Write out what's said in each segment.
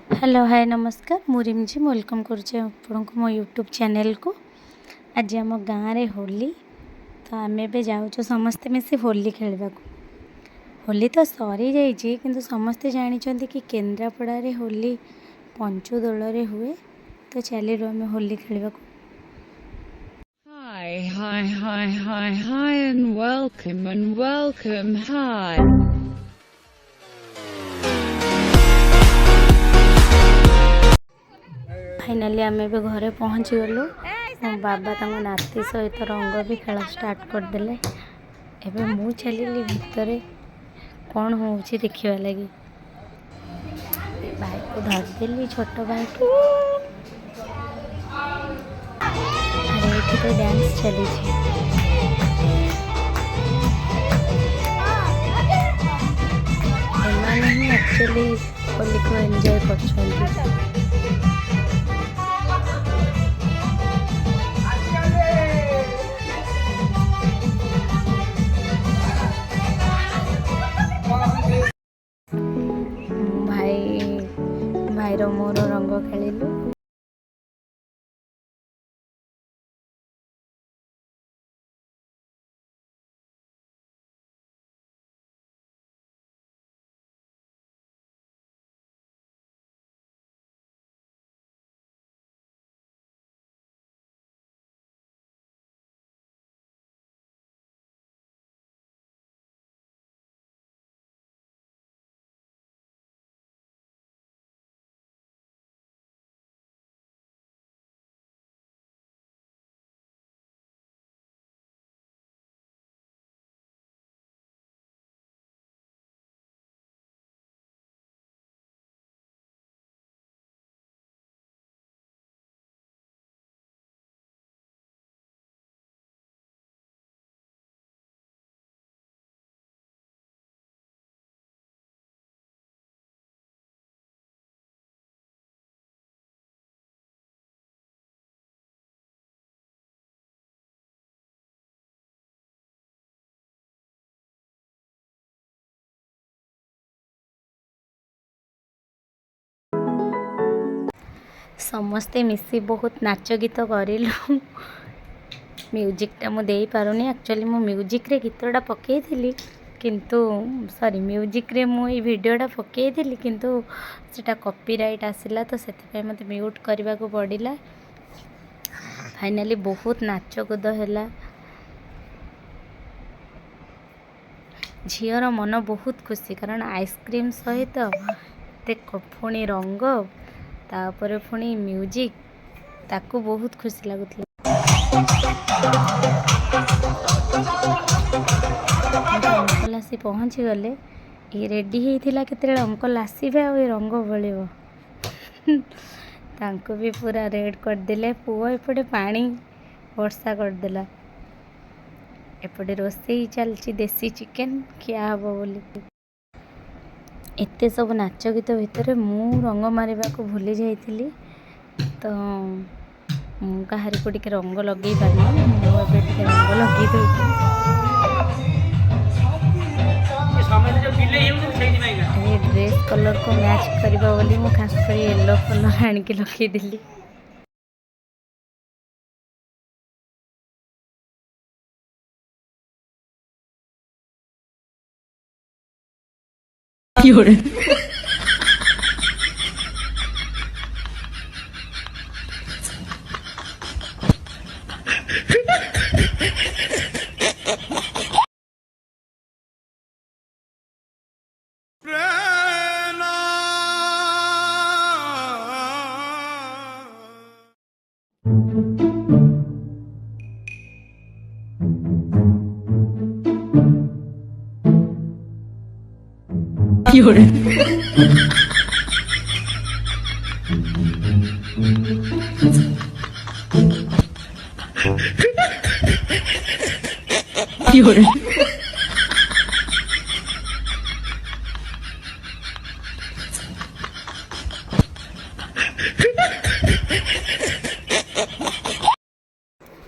Hello hi नमस्कार मु रिमझिम वेलकम करुचे आपको मो यूट्यूब चैनल को। आज आम गाँव में होली तो आम ए जाऊँ समस्ते मिसी होली खेलवा। होली तो सरी जाइए किंतु समस्ते जानते कि केन्द्रापड़ा रे होली पंचदोल हुए। तो चलिए आम होली खेलवा। Hi and welcome, hi. Finally आम ए घरे पहुँची गलु। मो बाबा तक नाती सहित रंग भी खेल स्टार्ट करदे। एबे मु चलिए भितर कौन हो देखा लगी। भाई को धरदेली छोट भाई को। अरे ये तो डांस चली एक्चुअली होली को एंजॉय कर। भाई मोर रंग खेलु। समस्ते मिसी बहुत नाच गीत करूँ। म्यूजिकटा मुझे पारुनी। एक्चुअली मु म्यूजिक रे गीतटा पकई थी किंतु सॉरी म्यूजिक रे मु ये वीडियोटा पकई थी किंतु सेटा कॉपीराइट आसिला तो से मते म्यूट करने को पड़िला। फाइनाली बहुत नाच कूद है। झीर मन बहुत खुशी कारण आइसक्रीम सहित देख पुणी रंग तापर पुणी म्यूजिक ताकू बहुत खुशी लगुला। अंकल आसी पहुँची गले। ये रेडी होता के अंकल आसवे आ रंग बड़ो तांको भी पूरा रेड करदे। पुओ एपटे पानी वर्षा करदेला। एपटे रोसई चलती देसी चिकेन क्या हम बोली। एते सब नाच गीत भितर मु रंग मारिबा को भूली जाइଥିଲି तो मु कहारी को टिके रंग लगे पारि रंग लगे दूँ। ये ड्रेस कलर को मैच करबा बोली मु खास कर येलो कलर आनिक लगे दिली।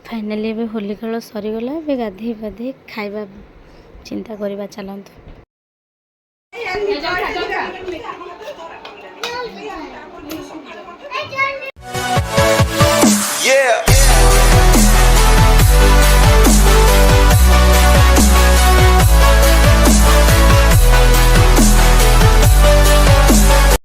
फाइनाली एबे होली खेल सरीगला। ए गाधे पाधे खाଇବା चिंता करवा चलतु।